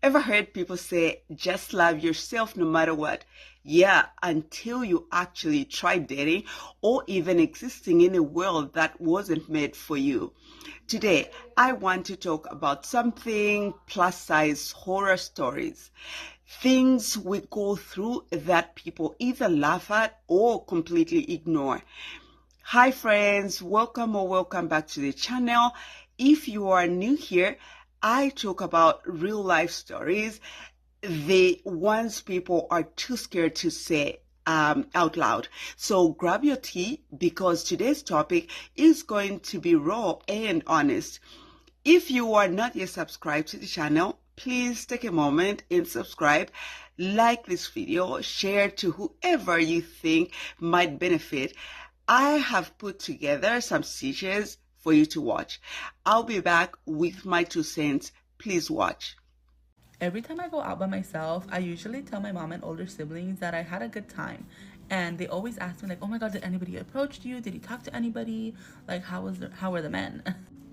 Ever heard people say, just love yourself no matter what? Yeah, until you actually try dating or even existing in a world that wasn't made for you. Today, I want to talk about something plus size horror stories. Things we go through that people either laugh at or completely ignore. Hi friends, welcome back to the channel. If you are new here, I talk about real life stories, the ones people are too scared to say out loud. So grab your tea because today's topic is going to be raw and honest. If you are not yet subscribed to the channel, please take a moment and subscribe. Like this video, share to whoever you think might benefit. I have put together some stitches for you to watch. I'll be back with my 2 cents. Please watch. Every time I go out by myself, I usually tell my mom and older siblings that I had a good time. And they always ask me like, oh my God, did anybody approach you? Did you talk to anybody? Like, how were the men?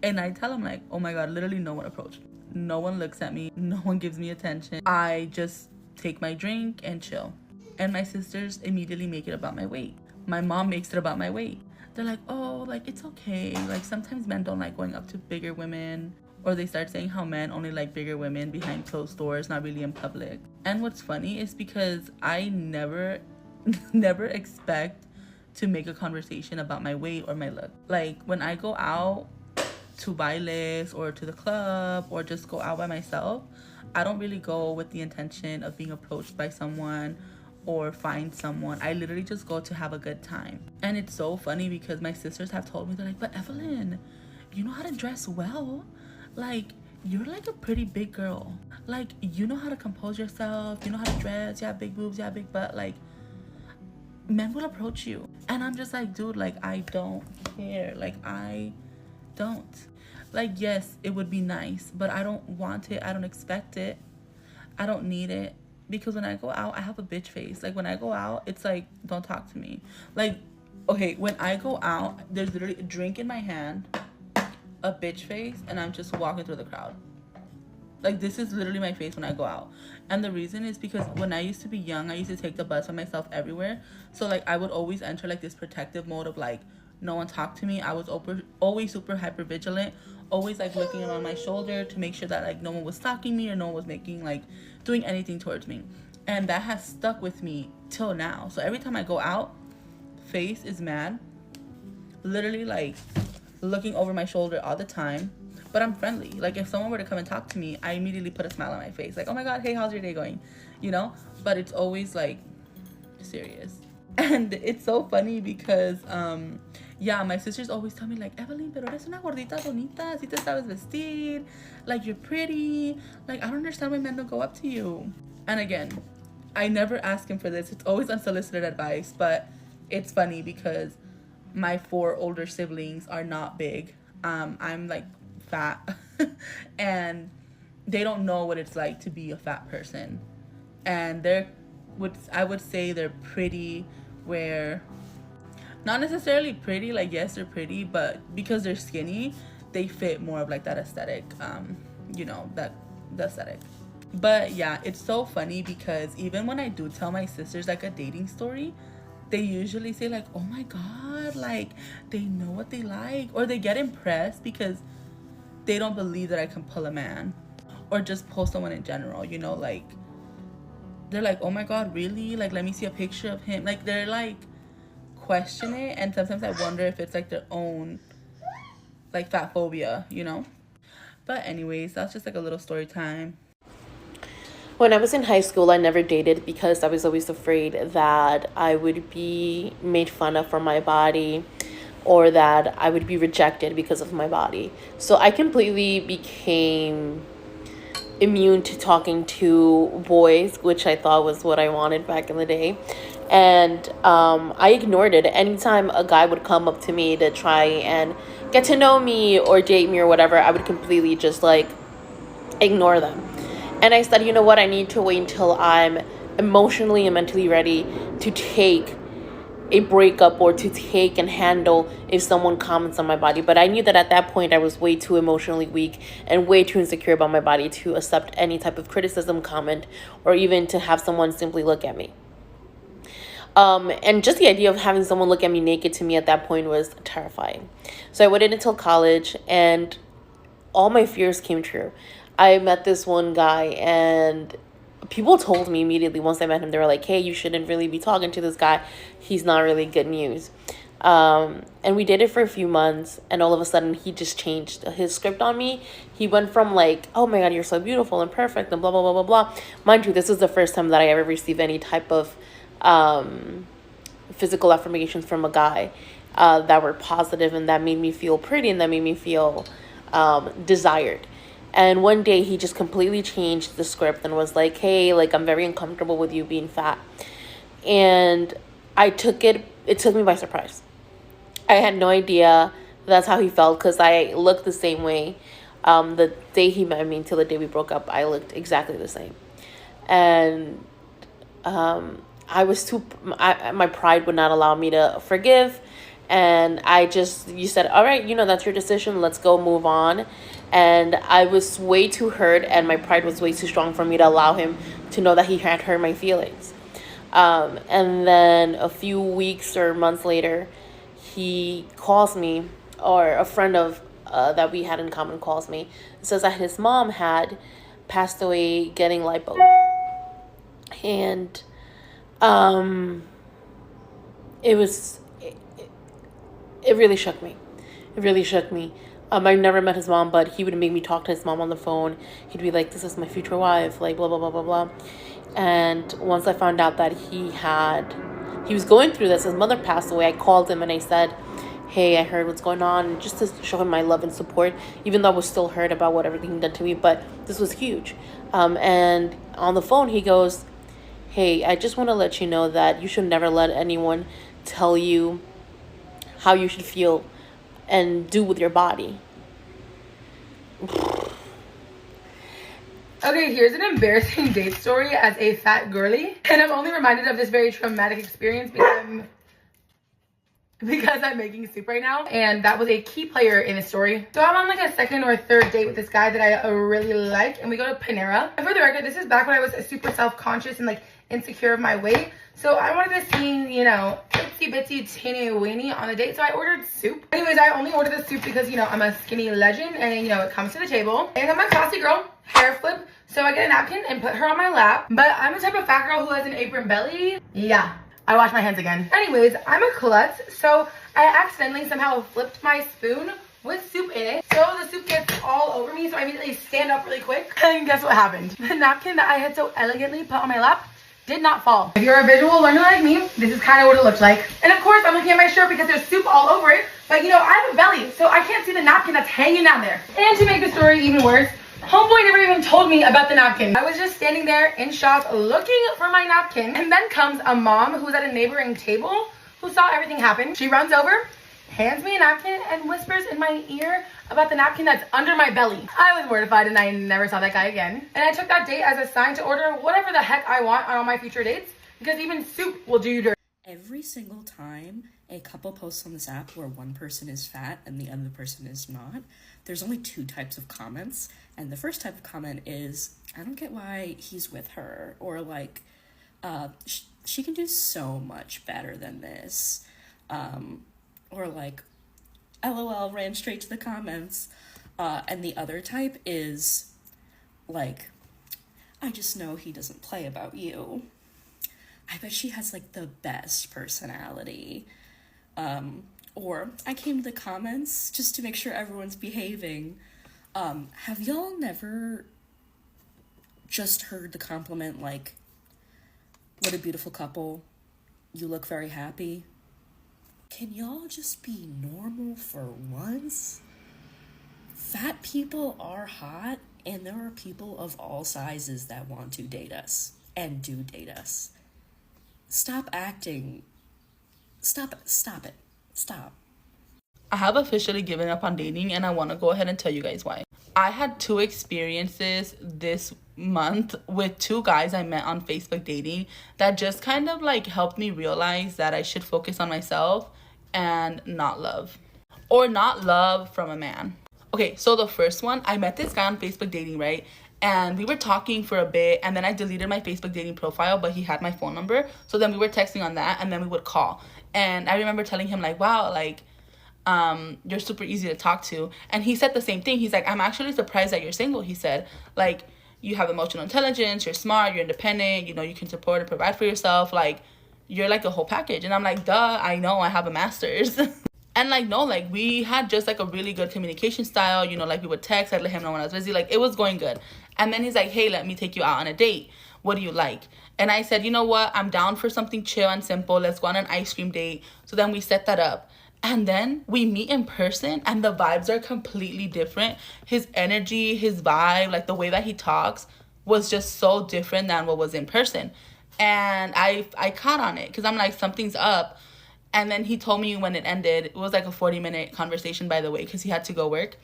And I tell them like, oh my God, literally no one approached me. No one looks at me. No one gives me attention. I just take my drink and chill. And my sisters immediately make it about my weight. My mom makes it about my weight. They're like, oh, like, it's okay. Like, sometimes men don't like going up to bigger women. Or they start saying how men only like bigger women behind closed doors, not really in public. And what's funny is because I never expect to make a conversation about my weight or my look. Like, when I go out to bailes or to the club or just go out by myself, I don't really go with the intention of being approached by someone or find someone. I literally just go to have a good time. And it's so funny because my sisters have told me, they're like, but Evelyn, you know how to dress well. Like, you're like a pretty big girl. Like, you know how to compose yourself. You know how to dress. You have big boobs. You have big butt. Like, men will approach you. And I'm just like, dude, like, I don't care. Like, I don't. Like, yes, it would be nice, but I don't want it. I don't expect it. I don't need it. Because when I go out, I have a bitch face. Like, when I go out, it's like, don't talk to me. Like, okay, when I go out, there's literally a drink in my hand, a bitch face, and I'm just walking through the crowd. Like, this is literally my face when I go out. And the reason is because when I used to be young, I used to take the bus by myself everywhere. So, like, I would always enter, like, this protective mode of, like, no one talk to me. I was always super hyper vigilant, always like looking around my shoulder to make sure that like no one was stalking me or no one was making like doing anything towards me. And that has stuck with me till now. So every time I go out, face is mad, literally like looking over my shoulder all the time. But I'm friendly. Like, if someone were to come and talk to me, I immediately put a smile on my face, like, oh my God, hey, how's your day going, you know? But it's always like serious. And it's so funny because yeah, my sisters always tell me like, Evelyn, pero eres una gordita bonita, si te sabes vestir, like, you're pretty. Like, I don't understand why men don't go up to you. And again, I never ask him for this. It's always unsolicited advice. But it's funny because my 4 older siblings are not big. I'm like fat and they don't know what it's like to be a fat person. And I would say they're pretty, where not necessarily pretty, like, yes, they're pretty, but because they're skinny, they fit more of like that aesthetic, you know, the aesthetic. But yeah, it's so funny because even when I do tell my sisters like a dating story, they usually say like, oh my God, like, they know what they like, or they get impressed because they don't believe that I can pull a man, or just pull someone in general, you know, like, they're like, oh my God, really? Like, let me see a picture of him. Like, they're like, question it. And sometimes I wonder if it's like their own like fat phobia, you know? But anyways, that's just like a little story time. When I was in high school, I never dated because I was always afraid that I would be made fun of for my body, or that I would be rejected because of my body. So I completely became immune to talking to boys, which I thought was what I wanted back in the day. And I ignored it. Anytime a guy would come up to me to try and get to know me or date me or whatever, I would completely just like ignore them. And I said, you know what, I need to wait until I'm emotionally and mentally ready to take a breakup or to take and handle if someone comments on my body. But I knew that at that point I was way too emotionally weak and way too insecure about my body to accept any type of criticism, comment, or even to have someone simply look at me. And just the idea of having someone look at me naked to me at that point was terrifying. So I waited until college, and all my fears came true. I met this one guy, and people told me immediately once I met him, they were like, hey, you shouldn't really be talking to this guy. He's not really good news. And we dated for a few months, and all of a sudden he just changed his script on me. He went from like, oh my God, you're so beautiful and perfect and blah, blah, blah, blah, blah. Mind you, this is the first time that I ever received any type of physical affirmations from a guy that were positive and that made me feel pretty and that made me feel desired. And one day he just completely changed the script and was like, hey, like, I'm very uncomfortable with you being fat. And it took me by surprise. I had no idea that's how he felt, because I looked the same way. The day he met me till the day we broke up, I looked exactly the same. And I was my pride would not allow me to forgive. And you said, all right, that's your decision. Let's go move on. And I was way too hurt, and my pride was way too strong for me to allow him to know that he had hurt my feelings. And then a few weeks or months later, he calls me, or a friend of that we had in common calls me, and says that his mom had passed away getting lipo. And it really shook me. It really shook me. I never met his mom, but he would make me talk to his mom on the phone. He'd be like, this is my future wife, like, blah, blah, blah, blah, blah. And once I found out that he was going through this, his mother passed away, I called him and I said, hey, I heard what's going on, just to show him my love and support, even though I was still hurt about what everything he done to me, but this was huge. And on the phone, he goes, hey, I just want to let you know that you should never let anyone tell you how you should feel and do with your body. Okay, here's an embarrassing date story as a fat girly. And I'm only reminded of this very traumatic experience because I'm making soup right now. And that was a key player in the story. So I'm on like a second or third date with this guy that I really like. And we go to Panera. And for the record, this is back when I was super self-conscious and like insecure of my weight. So I wanted to seem, itsy bitsy teeny weeny on the date. So I ordered soup. Anyways, I only ordered the soup because, I'm a skinny legend and, it comes to the table. And I'm a classy girl, hair flip. So I get a napkin and put her on my lap. But I'm the type of fat girl who has an apron belly. Yeah, I wash my hands again. Anyways, I'm a klutz. So I accidentally somehow flipped my spoon with soup in it. So the soup gets all over me. So I immediately stand up really quick. And guess what happened? The napkin that I had so elegantly put on my lap did not fall. If you're a visual learner like me, this is kind of what it looks like. And of course, I'm looking at my shirt because there's soup all over it. But I have a belly, so I can't see the napkin that's hanging down there. And to make the story even worse, homeboy never even told me about the napkin. I was just standing there in shock looking for my napkin. And then comes a mom who's at a neighboring table who saw everything happen. She runs over, hands me a napkin, and whispers in my ear about the napkin that's under my belly. I was mortified and I never saw that guy again. And I took that date as a sign to order whatever the heck I want on all my future dates, because even soup will do you dirty. Every single time a couple posts on this app where one person is fat and the other person is not, there's only two types of comments. And the first type of comment is, I don't get why he's with her, or like, she can do so much better than this. Or like, LOL, ran straight to the comments. And the other type is like, I just know he doesn't play about you. I bet she has like the best personality. Or I came to the comments just to make sure everyone's behaving. Have y'all never just heard the compliment like, what a beautiful couple, you look very happy? Can y'all just be normal for once? Fat people are hot, and there are people of all sizes that want to date us and do date us. Stop acting. Stop it. Stop. I have officially given up on dating, and I want to go ahead and tell you guys why. I had two experiences this month with two guys I met on Facebook dating that just kind of like helped me realize that I should focus on myself and not love. Or not love from a man. Okay, so the first one, I met this guy on Facebook dating, right? And we were talking for a bit, and then I deleted my Facebook dating profile, but he had my phone number. So then we were texting on that, and then we would call. And I remember telling him, like, wow, like, you're super easy to talk to. And he said the same thing. He's like, I'm actually surprised that you're single, he said. Like, you have emotional intelligence, you're smart, you're independent, you know, you can support and provide for yourself. Like, you're like a whole package. And I'm like, duh, I know, I have a master's. And like, no, like we had just like a really good communication style, you know, like we would text, I'd let him know when I was busy, like it was going good. And then he's like, hey, let me take you out on a date. What do you like? And I said, you know what? I'm down for something chill and simple. Let's go on an ice cream date. So then we set that up. And then we meet in person and the vibes are completely different. His energy, his vibe, like the way that he talks was just so different than what was in person. And I caught on it because I'm like, something's up. And then he told me when it ended, it was like a 40-minute conversation, by the way, because he had to go work.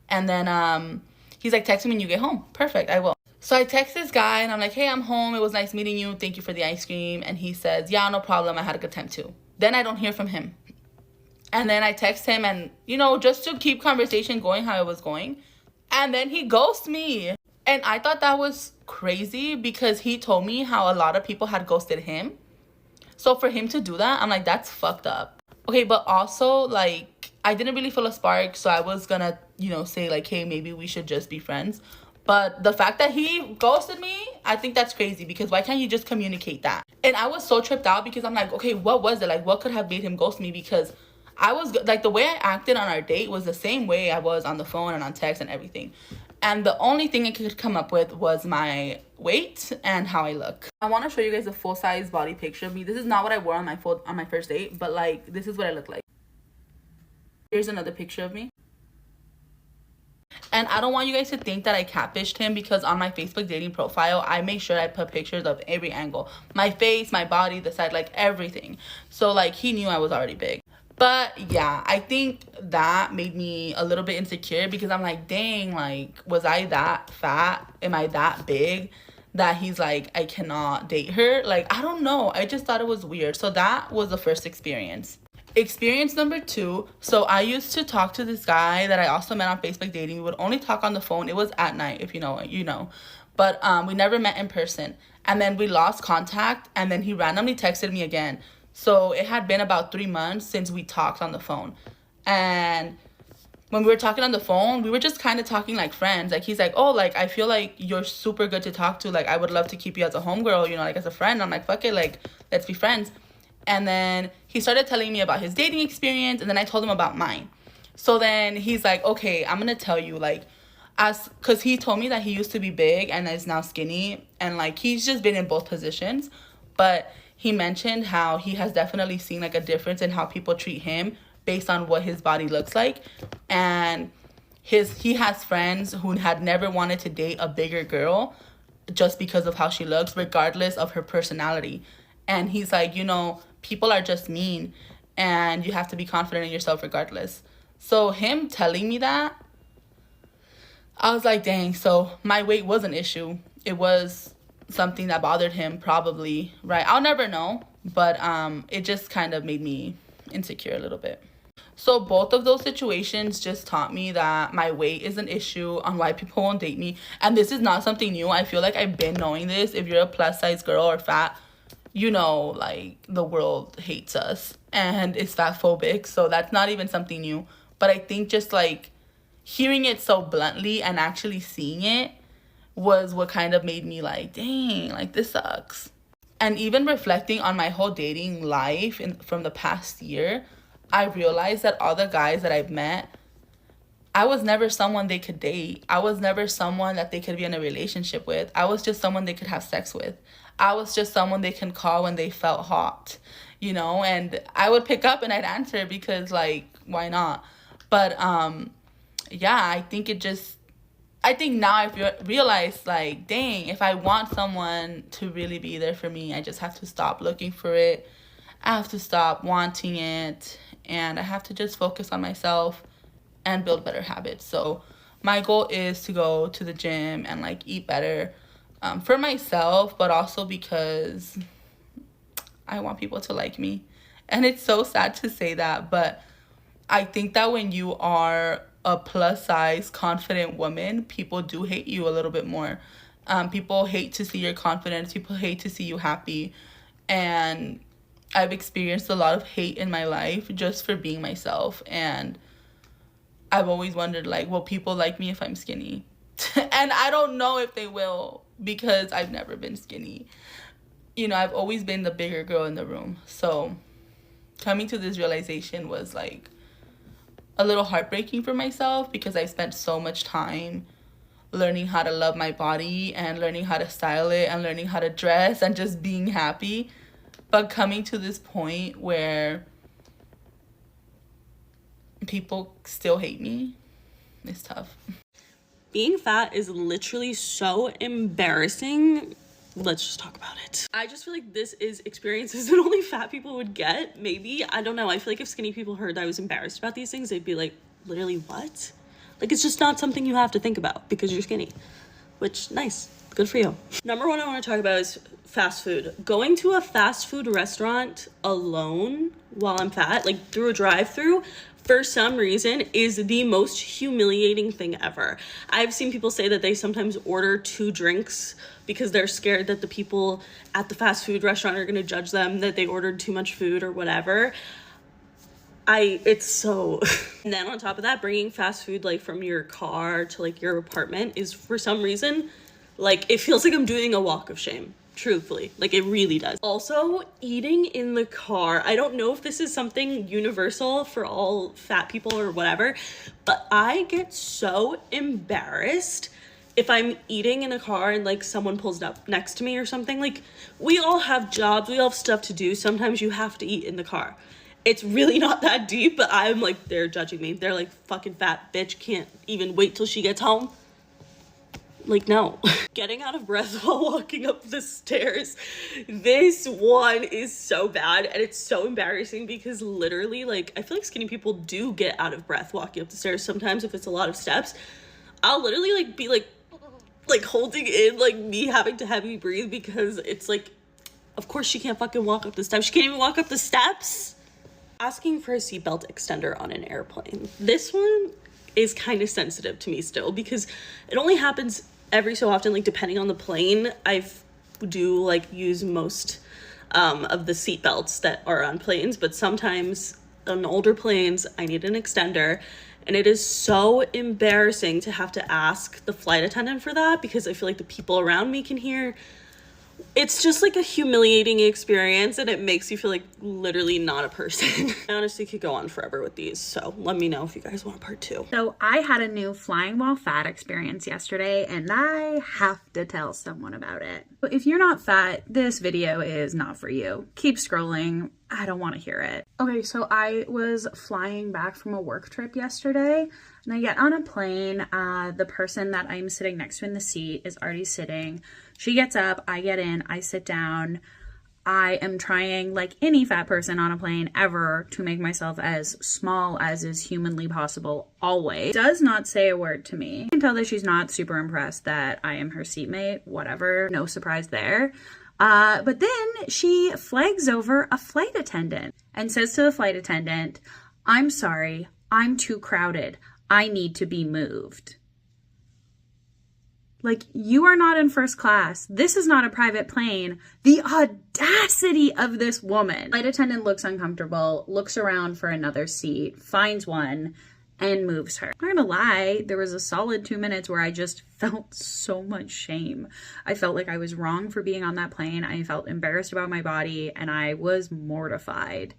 And then he's like, text me when you get home. Perfect, I will. So I text this guy and I'm like, hey, I'm home. It was nice meeting you. Thank you for the ice cream. And he says, yeah, no problem. I had a good time too. Then I don't hear from him. And then I text him and, you know, just to keep conversation going how it was going. And then he ghosts me. And I thought that was crazy because he told me how a lot of people had ghosted him. So for him to do that, I'm like, that's fucked up. Okay, but also, like, I didn't really feel a spark, so I was gonna, you know, say, like, hey, maybe we should just be friends. But the fact that he ghosted me, I think that's crazy because why can't you just communicate that? And I was so tripped out because I'm like, okay, what was it? Like, what could have made him ghost me? Because I was, like, the way I acted on our date was the same way I was on the phone and on text and everything. And the only thing I could come up with was my weight and how I look. I want to show you guys a full-size body picture of me. This is not what I wore on my first date, but like this is what I look like. Here's another picture of me. And I don't want you guys to think that I catfished him because on my Facebook dating profile, I make sure I put pictures of every angle. My face, my body, the side, like everything. So like he knew I was already big. But yeah, I think that made me a little bit insecure because I'm like, dang, like, was I that fat? Am I that big that he's like, I cannot date her? Like, I don't know. I just thought it was weird. So that was the first experience. Experience number 2. So I used to talk to this guy that I also met on Facebook dating. We would only talk on the phone. It was at night, if you know, you know. But we never met in person. And then we lost contact. And then he randomly texted me again. So it had been about 3 months since we talked on the phone. And when we were talking on the phone, we were just kind of talking like friends. Like, he's like, oh, like, I feel like you're super good to talk to. Like, I would love to keep you as a homegirl, you know, like, as a friend. I'm like, fuck it, like, let's be friends. And then he started telling me about his dating experience. And then I told him about mine. So then he's like, okay, I'm going to tell you, like, because he told me that he used to be big and is now skinny. And, like, he's just been in both positions. But he mentioned how he has definitely seen like a difference in how people treat him based on what his body looks like. And he has friends who had never wanted to date a bigger girl just because of how she looks, regardless of her personality. And he's like, you know, people are just mean and you have to be confident in yourself regardless. So him telling me that, I was like, dang, so my weight was an issue. It was something that bothered him probably, right? I'll never know, but it just kind of made me insecure a little bit. So both of those situations just taught me that my weight is an issue on why people won't date me. And this is not something new. I feel like I've been knowing this. If you're a plus size girl or fat, you know, like, the world hates us and is fat phobic. So that's not even something new. But I think just like hearing it so bluntly and actually seeing it was what kind of made me like, dang, like, this sucks. And even reflecting on my whole dating life from the past year, I realized that all the guys that I've met, I was never someone they could date. I was never someone that they could be in a relationship with. I was just someone they could have sex with. I was just someone they can call when they felt hot, you know? And I would pick up and I'd answer because, like, why not? But, yeah, I think now I realize, like, dang, if I want someone to really be there for me, I just have to stop looking for it. I have to stop wanting it. And I have to just focus on myself and build better habits. So my goal is to go to the gym and like eat better, for myself, but also because I want people to like me. And it's so sad to say that, but I think that when you are a plus size confident woman, people do hate you a little bit more. People hate to see your confidence. People hate to see you happy. And I've experienced a lot of hate in my life just for being myself. And I've always wondered, like, will people like me if I'm skinny? And I don't know if they will, because I've never been skinny. You know, I've always been the bigger girl in the room. So coming to this realization was like a little heartbreaking for myself, because I spent so much time learning how to love my body and learning how to style it and learning how to dress and just being happy. But coming to this point where people still hate me, it's tough. Being fat is literally so embarrassing. Let's just talk about it. I just feel like this is experiences that only fat people would get, maybe. I don't know. I feel like if skinny people heard that I was embarrassed about these things, they'd be like, literally what? Like, it's just not something you have to think about because you're skinny. Which, nice. Good for you. Number one I want to talk about is fast food. Going to a fast food restaurant alone while I'm fat, like through a drive-thru, for some reason is the most humiliating thing ever. I've seen people say that they sometimes order 2 drinks because they're scared that the people at the fast food restaurant are going to judge them that they ordered too much food or whatever. It's so... And then on top of that, bringing fast food like from your car to like your apartment is, for some reason, like, it feels like I'm doing a walk of shame. Truthfully, like, it really does. Also, eating in the car. I don't know if this is something universal for all fat people or whatever, but I get so embarrassed if I'm eating in a car and like someone pulls up next to me or something. Like, we all have jobs, we all have stuff to do. Sometimes you have to eat in the car. It's really not that deep, but I'm like, they're judging me. They're like, fucking fat bitch can't even wait till she gets home. Like, no. Getting out of breath while walking up the stairs. This one is so bad, and it's so embarrassing because literally, like, I feel like skinny people do get out of breath walking up the stairs. Sometimes if it's a lot of steps, I'll literally like be like holding in like me having to heavy breathe, because it's like, of course she can't fucking walk up the steps. She can't even walk up the steps. Asking for a seatbelt extender on an airplane. This one is kind of sensitive to me still, because it only happens every so often, like depending on the plane. I do like use most of the seat belts that are on planes, but sometimes on older planes I need an extender, and it is so embarrassing to have to ask the flight attendant for that, because I feel like the people around me can hear. It's just like a humiliating experience, and it makes you feel like literally not a person. I honestly could go on forever with these, so let me know if you guys want part 2. So I had a new flying while fat experience yesterday, and I have to tell someone about it. But if you're not fat, this video is not for you. Keep scrolling. I don't want to hear it. Okay, so I was flying back from a work trip yesterday, and I get on a plane. The person that I'm sitting next to in the seat is already sitting. She gets up, I get in, I sit down. I am trying, like any fat person on a plane ever, to make myself as small as is humanly possible, always. Does not say a word to me. I can tell that she's not super impressed that I am her seatmate, whatever, no surprise there. But then she flags over a flight attendant and says to the flight attendant, "I'm sorry, I'm too crowded. I need to be moved." Like, you are not in first class. This is not a private plane. The audacity of this woman. Flight attendant looks uncomfortable, looks around for another seat, finds one, and moves her. I'm not gonna lie, there was a solid 2 minutes where I just felt so much shame. I felt like I was wrong for being on that plane. I felt embarrassed about my body, and I was mortified.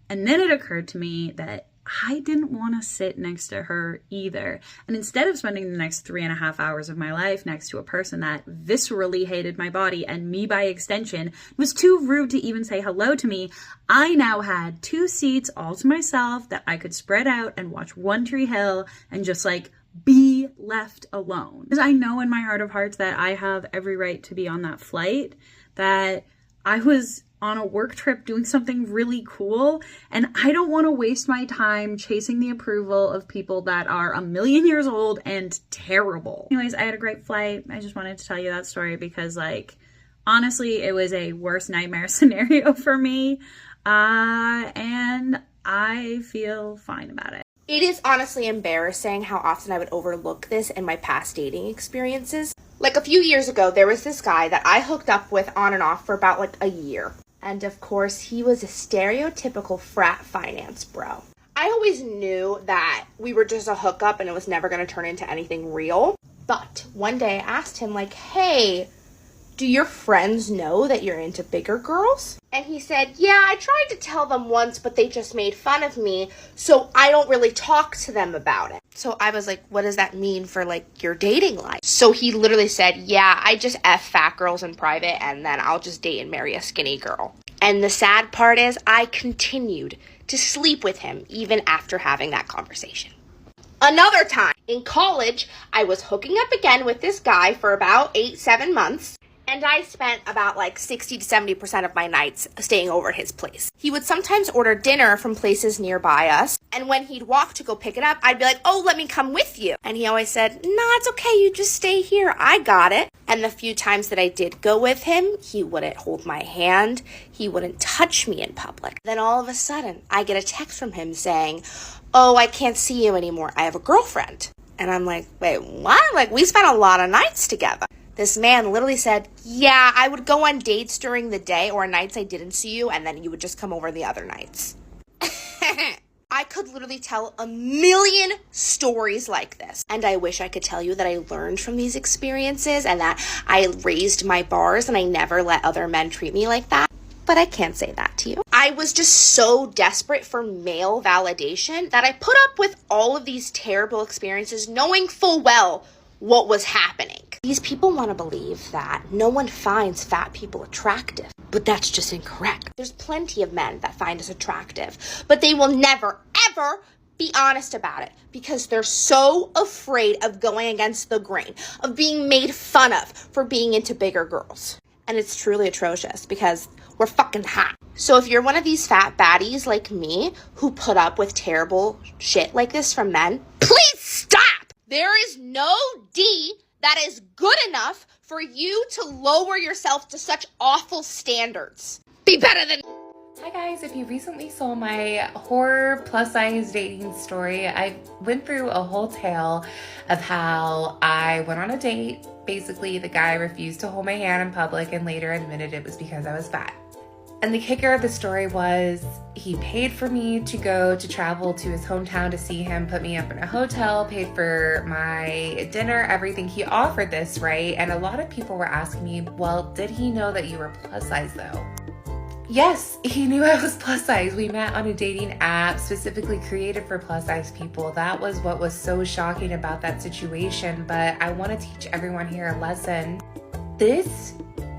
And then it occurred to me that I didn't want to sit next to her either. And instead of spending the next 3.5 hours of my life next to a person that viscerally hated my body, and me by extension, was too rude to even say hello to me, I now had 2 seats all to myself that I could spread out and watch One Tree Hill and just like be left alone. Because I know in my heart of hearts that I have every right to be on that flight, that I was on a work trip doing something really cool, and I don't want to waste my time chasing the approval of people that are a million years old and terrible. Anyways, I had a great flight. I just wanted to tell you that story because, like, honestly, it was a worst nightmare scenario for me, and I feel fine about it. It is honestly embarrassing how often I would overlook this in my past dating experiences. Like a few years ago, there was this guy that I hooked up with on and off for about like a year. And of course, he was a stereotypical frat finance bro. I always knew that we were just a hookup and it was never going to turn into anything real. But one day I asked him like, hey, do your friends know that you're into bigger girls? And he said, yeah, I tried to tell them once, but they just made fun of me, so I don't really talk to them about it. So I was like, what does that mean for like your dating life? So he literally said, yeah, I just F fat girls in private and then I'll just date and marry a skinny girl. And the sad part is I continued to sleep with him even after having that conversation. Another time in college, I was hooking up again with this guy for about 8-7 months. And I spent about like 60 to 70% of my nights staying over at his place. He would sometimes order dinner from places nearby us. And when he'd walk to go pick it up, I'd be like, oh, let me come with you. And he always said, no, it's okay. You just stay here. I got it. And the few times that I did go with him, he wouldn't hold my hand. He wouldn't touch me in public. Then all of a sudden, I get a text from him saying, oh, I can't see you anymore. I have a girlfriend. And I'm like, wait, what? Like, we spent a lot of nights together. This man literally said, yeah, I would go on dates during the day or nights I didn't see you, and then you would just come over the other nights. I could literally tell a million stories like this. And I wish I could tell you that I learned from these experiences and that I raised my bars and I never let other men treat me like that. But I can't say that to you. I was just so desperate for male validation that I put up with all of these terrible experiences knowing full well what was happening. These people want to believe that no one finds fat people attractive, but that's just incorrect. There's plenty of men that find us attractive, but they will never, ever be honest about it because they're so afraid of going against the grain, of being made fun of for being into bigger girls. And it's truly atrocious because we're fucking hot. So if you're one of these fat baddies like me who put up with terrible shit like this from men, please stop! There is no D that is good enough for you to lower yourself to such awful standards. Be better than... Hi guys, if you recently saw my horror plus size dating story, I went through a whole tale of how I went on a date. Basically, the guy refused to hold my hand in public and later admitted it was because I was fat. And the kicker of the story was he paid for me to go to travel to his hometown to see him, put me up in a hotel, paid for my dinner, everything. He offered this, right? And a lot of people were asking me, well, did he know that you were plus size though? Yes, he knew I was plus size. We met on a dating app specifically created for plus size people. That was what was so shocking about that situation. But I want to teach everyone here a lesson.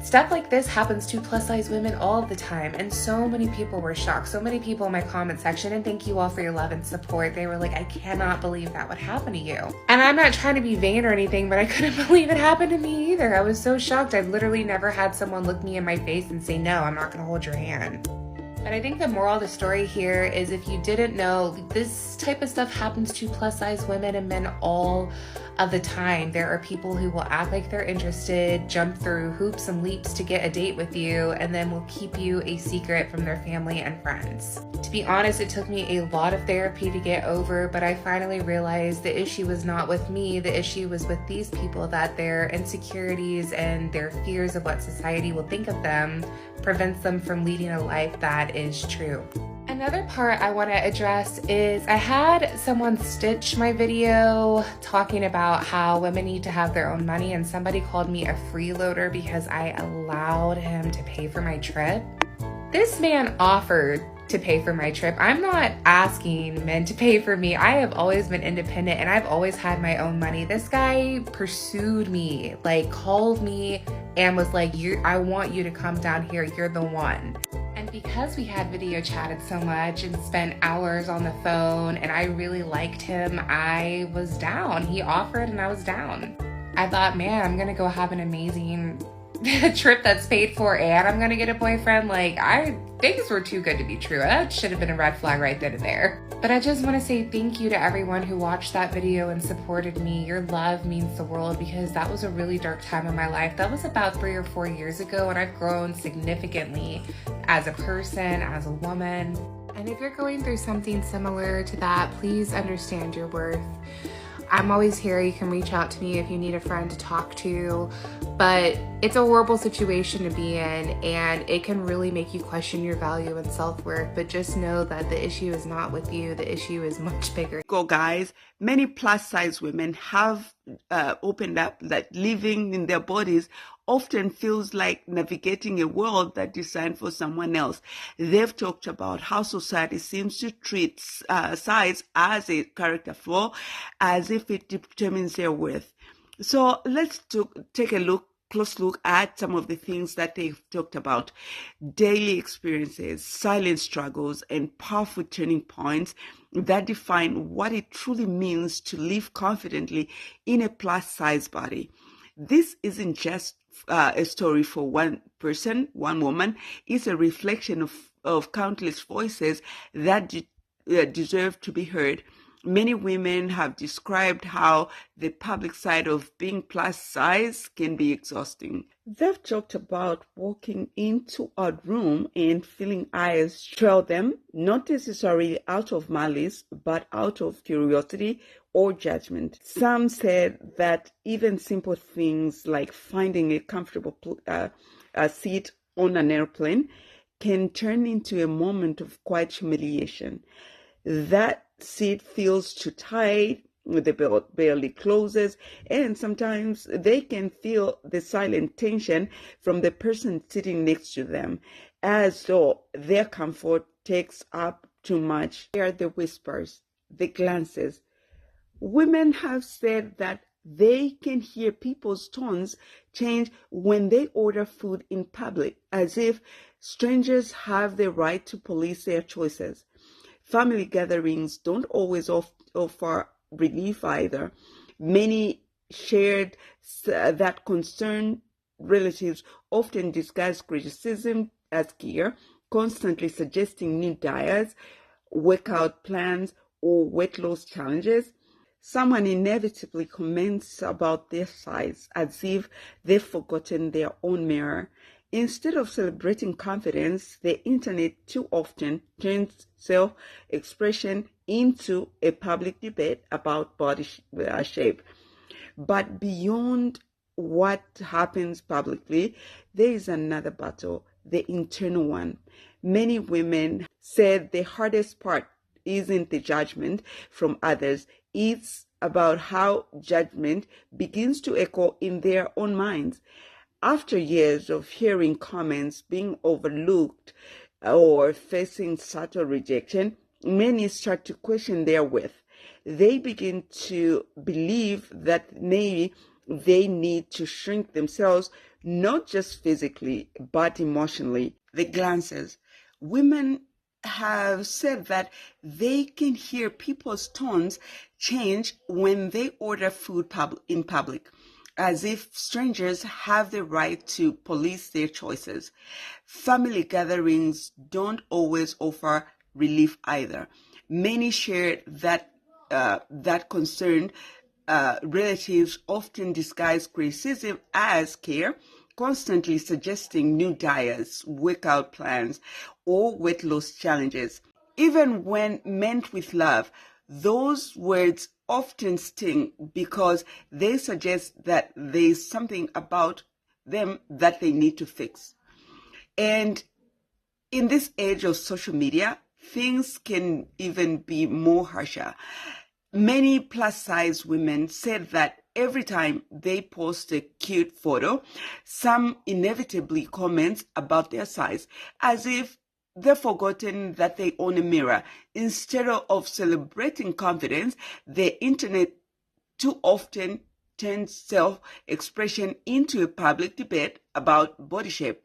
Stuff like this happens to plus size women all the time, and so many people were shocked. So many people in my comment section, and thank you all for your love and support. They were like, I cannot believe that would happen to you. And I'm not trying to be vain or anything, but I couldn't believe it happened to me either. I was so shocked. I've literally never had someone look me in my face and say, no, I'm not gonna hold your hand. But I think the moral of the story here is if you didn't know, this type of stuff happens to plus size women and men all of the time. There are people who will act like they're interested, jump through hoops and leaps to get a date with you, and then will keep you a secret from their family and friends. To be honest, it took me a lot of therapy to get over, but I finally realized the issue was not with me. The issue was with these people, that their insecurities and their fears of what society will think of them prevents them from leading a life that is true. Another part I want to address is I had someone stitch my video talking about how women need to have their own money, and somebody called me a freeloader because I allowed him to pay for my trip. This man offered to pay for my trip. I'm not asking men to pay for me. I have always been independent and I've always had my own money. This guy pursued me, like called me and was like, I want you to come down here. You're the one. And because we had video chatted so much and spent hours on the phone and I really liked him, I was down. He offered and I was down. I thought, man, I'm gonna go have an amazing a trip that's paid for and I'm gonna get a boyfriend. Like, things were too good to be true. That should have been a red flag right then and there. But I just want to say thank you to everyone who watched that video and supported me. Your love means the world, because that was a really dark time in my life. That was about 3 or 4 years ago, and I've grown significantly as a person, as a woman. And if you're going through something similar to that, please understand your worth. I'm always here. You can reach out to me if you need a friend to talk to, but it's a horrible situation to be in, and it can really make you question your value and self-worth. But just know that the issue is not with you. The issue is much bigger. Go, guys. Many plus-size women have opened up that living in their bodies often feels like navigating a world that's designed for someone else. They've talked about how society seems to treat size as a character flaw, as if it determines their worth. So let's take a close look at some of the things that they've talked about. Daily experiences, silent struggles, and powerful turning points that define what it truly means to live confidently in a plus-size body. This isn't just a story for one person, one woman. It's a reflection of countless voices that deserve to be heard. Many women have described how the public side of being plus size can be exhausting. They've talked about walking into a room and feeling eyes trail them, not necessarily out of malice, but out of curiosity or judgment. Some said that even simple things like finding a comfortable seat on an airplane can turn into a moment of quiet humiliation. That seat feels too tight, the belt barely closes, and sometimes they can feel the silent tension from the person sitting next to them, as though their comfort takes up too much. They are the whispers, the glances. Women have said that they can hear people's tones change when they order food in public, as if strangers have the right to police their choices. Family gatherings don't always offer relief either. Many shared that concerned relatives often disguise criticism as care, constantly suggesting new diets, workout plans, or weight loss challenges. Someone inevitably comments about their size as if they've forgotten their own mirror. Instead of celebrating confidence, the internet too often turns self-expression into a public debate about body shape. But beyond what happens publicly, there is another battle, the internal one. Many women said the hardest part isn't the judgment from others. It's about how judgment begins to echo in their own minds. After years of hearing comments being overlooked or facing subtle rejection, many start to question their worth. They begin to believe that maybe they need to shrink themselves, not just physically, but emotionally. The glances. Women have said that they can hear people's tones change when they order food in public, as if strangers have the right to police their choices. Family gatherings don't always offer relief either. Many share that concerned relatives often disguise criticism as care, constantly suggesting new diets, workout plans, or weight loss challenges. Even when meant with love, those words often sting because they suggest that there's something about them that they need to fix. And in this age of social media, things can even be more harsher. Many plus-size women said that every time they post a cute photo, some inevitably comment about their size, as if they've forgotten that they own a mirror. Instead of celebrating confidence, the internet too often turns self-expression into a public debate about body shape.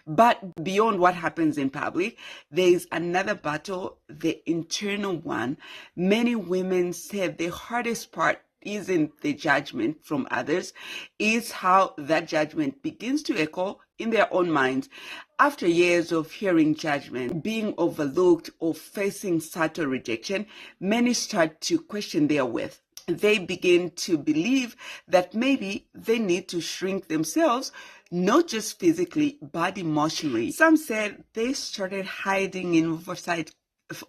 But beyond what happens in public, there is another battle, the internal one. Many women said the hardest part isn't the judgment from others, it's how that judgment begins to echo in their own minds. After years of hearing judgment, being overlooked, or facing subtle rejection, many start to question their worth. They begin to believe that maybe they need to shrink themselves, not just physically, but emotionally. Some said they started hiding in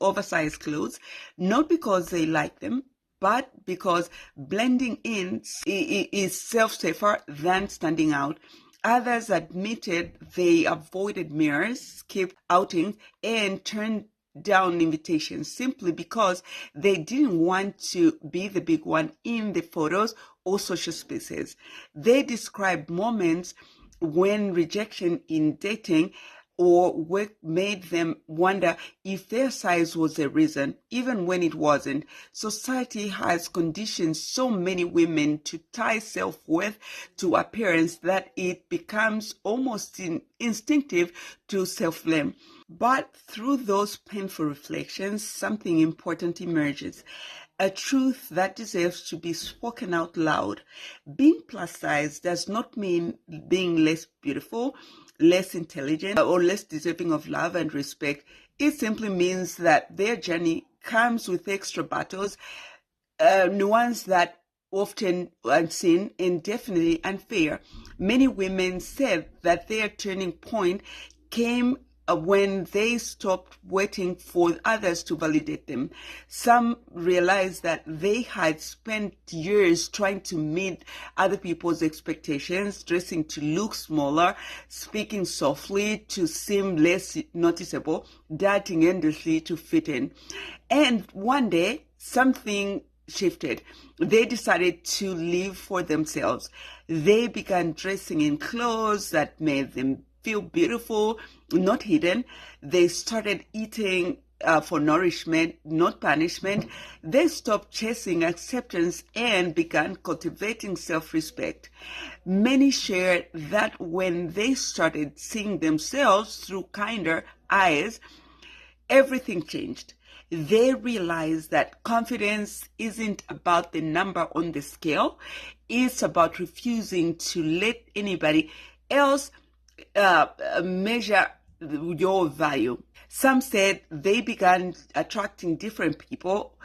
oversized clothes, not because they like them, but because blending in is self-safer than standing out. Others admitted they avoided mirrors, skipped outings, and turned down invitations simply because they didn't want to be the big one in the photos or social spaces. They described moments when rejection in dating or work made them wonder if their size was the reason, even when it wasn't. Society has conditioned so many women to tie self-worth to appearance that it becomes almost instinctive to self-blame. But through those painful reflections, something important emerges. A truth that deserves to be spoken out loud. Being plus size does not mean being less beautiful, less intelligent, or less deserving of love and respect. It simply means that their journey comes with extra battles, nuance that often unseen and definitely unfair. Many women said that their turning point came when they stopped waiting for others to validate them. Some realized that they had spent years trying to meet other people's expectations, dressing to look smaller, speaking softly to seem less noticeable, dieting endlessly to fit in. And one day, something shifted. They decided to live for themselves. They began dressing in clothes that made them feel beautiful, not hidden. They started eating for nourishment, not punishment. They stopped chasing acceptance and began cultivating self-respect. Many shared that when they started seeing themselves through kinder eyes, everything changed. They realized that confidence isn't about the number on the scale. It's about refusing to let anybody else measure your value. Some said they began attracting different people,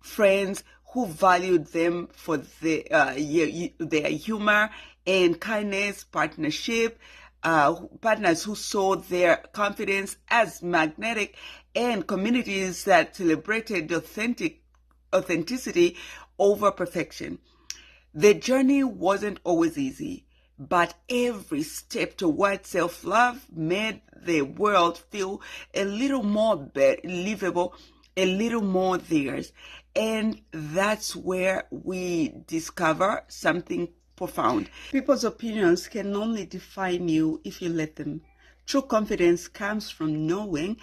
friends who valued them for their humor and kindness, partners who saw their confidence as magnetic, and communities that celebrated authenticity over perfection. The journey wasn't always easy, but every step toward self-love made the world feel a little more livable, a little more theirs. And that's where we discover something profound. People's opinions can only define you if you let them. True confidence comes from knowing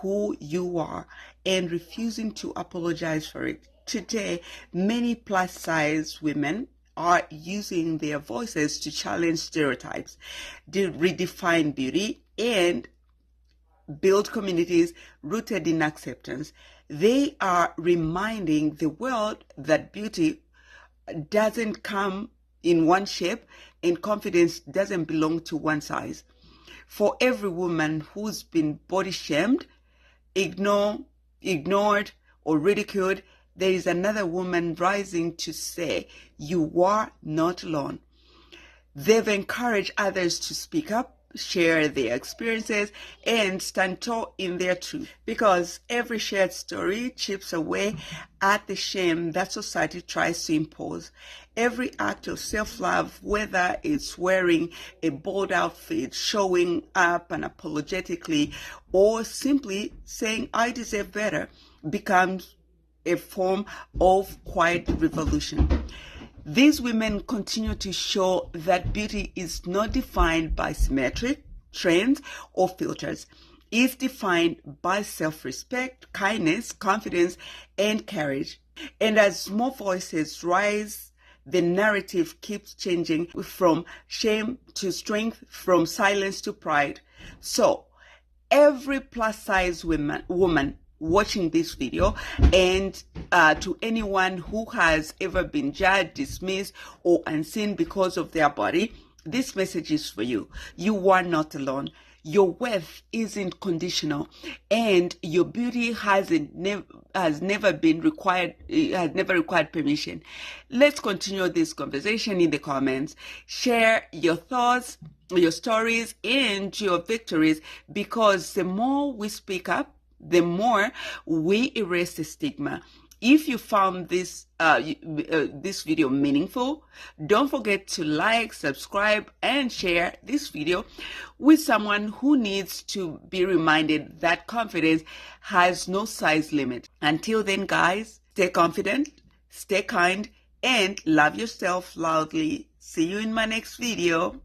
who you are and refusing to apologize for it. Today, many plus-size women are using their voices to challenge stereotypes, to redefine beauty, and build communities rooted in acceptance. They are reminding the world that beauty doesn't come in one shape and confidence doesn't belong to one size. For every woman who's been body shamed, ignored, or ridiculed, there is another woman rising to say, you are not alone. They've encouraged others to speak up, share their experiences, and stand tall in their truth. Because every shared story chips away at the shame that society tries to impose. Every act of self-love, whether it's wearing a bold outfit, showing up unapologetically, or simply saying, I deserve better, becomes a form of quiet revolution. These women continue to show that beauty is not defined by symmetric trends or filters. It's defined by self-respect, kindness, confidence, and courage. And as more voices rise, the narrative keeps changing from shame to strength, from silence to pride. So, every plus-size woman, watching this video. And to anyone who has ever been judged, dismissed, or unseen because of their body, this message is for you. You are not alone. Your worth isn't conditional, and your beauty has never required permission. Let's continue this conversation in the comments. Share your thoughts, your stories, and your victories, because the more we speak up, the more we erase the stigma. If you found this video meaningful, don't forget to like, subscribe, and share this video with someone who needs to be reminded that confidence has no size limit. Until then, guys, stay confident, stay kind, and love yourself loudly. See you in my next video.